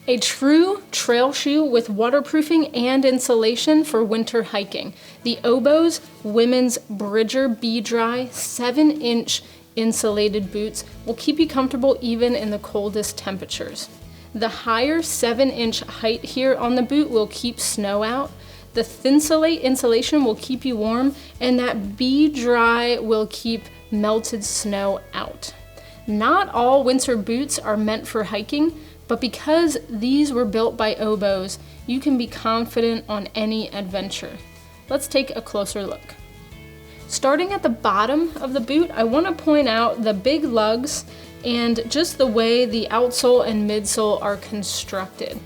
A true trail shoe with waterproofing and insulation for winter hiking. The Oboz Women's Bridger BDry 7-inch insulated boots will keep you comfortable even in the coldest temperatures. The higher 7-inch height here on the boot will keep snow out. The Thinsulate insulation will keep you warm, and that BDry will keep melted snow out. Not all winter boots are meant for hiking, but because these were built by Oboz, you can be confident on any adventure. Let's take a closer look. Starting at the bottom of the boot, I want to point out the big lugs and just the way the outsole and midsole are constructed.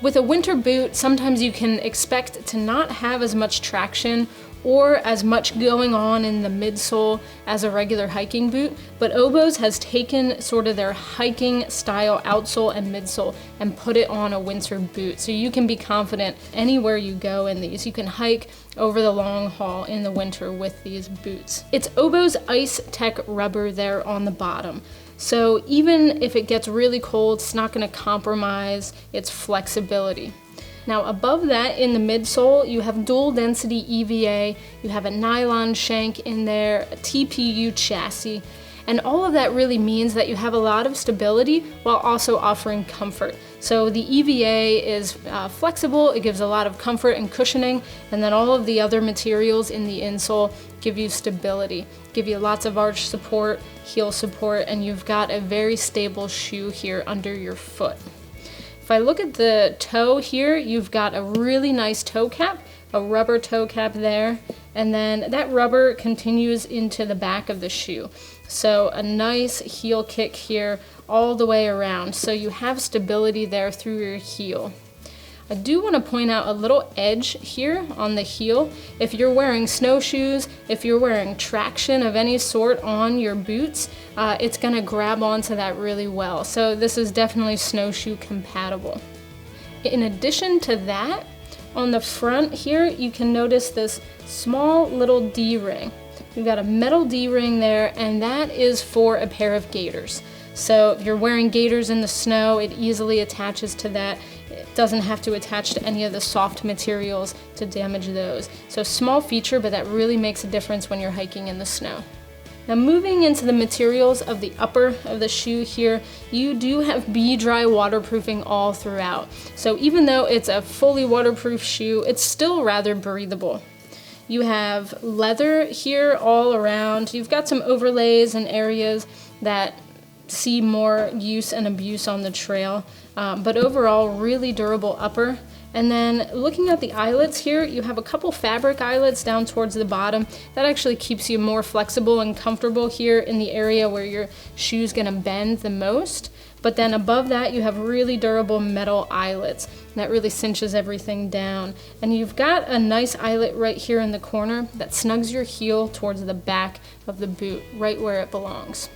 With a winter boot, sometimes you can expect to not have as much traction or as much going on in the midsole as a regular hiking boot, but Oboz has taken sort of their hiking style outsole and midsole and put it on a winter boot, so you can be confident anywhere you go in these. You can hike over the long haul in the winter with these boots. It's Oboz Ice Tech rubber there on the bottom. So even if it gets really cold, it's not going to compromise its flexibility. Now above that in the midsole, you have dual density EVA, you have a nylon shank in there, a TPU chassis, and all of that really means that you have a lot of stability while also offering comfort. So the EVA is flexible, it gives a lot of comfort and cushioning, and then all of the other materials in the insole give you stability, give you lots of arch support, heel support, and you've got a very stable shoe here under your foot. If I look at the toe here, you've got a really nice toe cap, a rubber toe cap there, and then that rubber continues into the back of the shoe. So a nice heel kick here all the way around, so you have stability there through your heel. I do want to point out a little edge here on the heel. If you're wearing snowshoes, if you're wearing traction of any sort on your boots, it's going to grab onto that really well. So this is definitely snowshoe compatible. In addition to that, on the front here, you can notice this small little D-ring. You've got a metal D-ring there, and that is for a pair of gaiters. So if you're wearing gaiters in the snow, it easily attaches to that. It doesn't have to attach to any of the soft materials to damage those. So small feature, but that really makes a difference when you're hiking in the snow. Now moving into the materials of the upper of the shoe here, you do have BDry waterproofing all throughout. So even though it's a fully waterproof shoe, it's still rather breathable. You have leather here all around. You've got some overlays and areas that see more use and abuse on the trail, but overall really durable upper. And then looking at the eyelets here, you have a couple fabric eyelets down towards the bottom. That actually keeps you more flexible and comfortable here in the area where your shoe's gonna bend the most. But then above that, you have really durable metal eyelets. That really cinches everything down. And you've got a nice eyelet right here in the corner that snugs your heel towards the back of the boot, right where it belongs.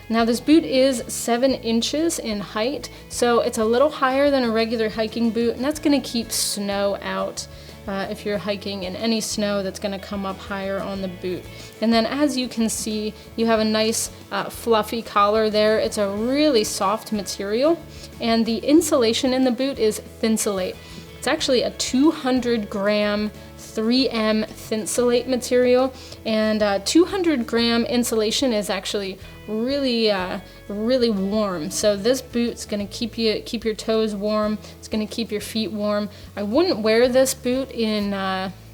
Now this boot is 7 inches in height, so it's a little higher than a regular hiking boot, and that's going to keep snow out. If you're hiking in any snow, that's going to come up higher on the boot. And then as you can see, you have a nice fluffy collar there. It's a really soft material, and the insulation in the boot is Thinsulate. It's actually a 200-gram 3M Thinsulate material, and 200-gram insulation is actually really warm. So this boot's going to keep your toes warm. It's going to keep your feet warm. I wouldn't wear this boot in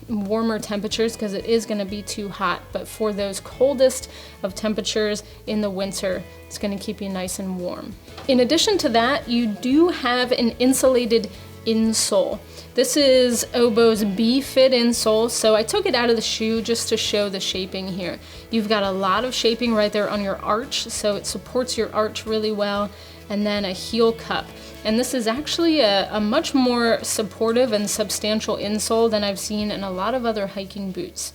warmer temperatures because it is going to be too hot, but for those coldest of temperatures in the winter, it's going to keep you nice and warm. In addition to that, you do have an insulated insole. This is Oboz B-Fit insole, so I took it out of the shoe just to show the shaping here. You've got a lot of shaping right there on your arch, so it supports your arch really well, and then a heel cup. And this is actually a much more supportive and substantial insole than I've seen in a lot of other hiking boots.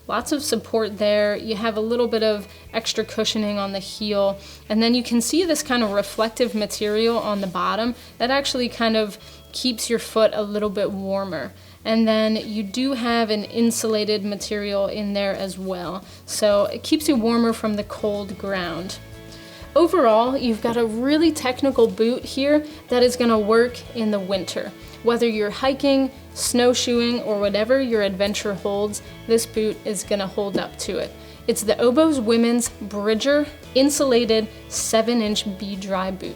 Lots of support there. You have a little bit of extra cushioning on the heel, and then you can see this kind of reflective material on the bottom that actually kind of keeps your foot a little bit warmer. And then you do have an insulated material in there as well, so it keeps you warmer from the cold ground. overall, you've got a really technical boot here that is gonna work in the winter. Whether you're hiking, snowshoeing, or whatever your adventure holds, this boot is gonna hold up to it. It's the Oboz Women's Bridger Insulated 7-inch BDry boot.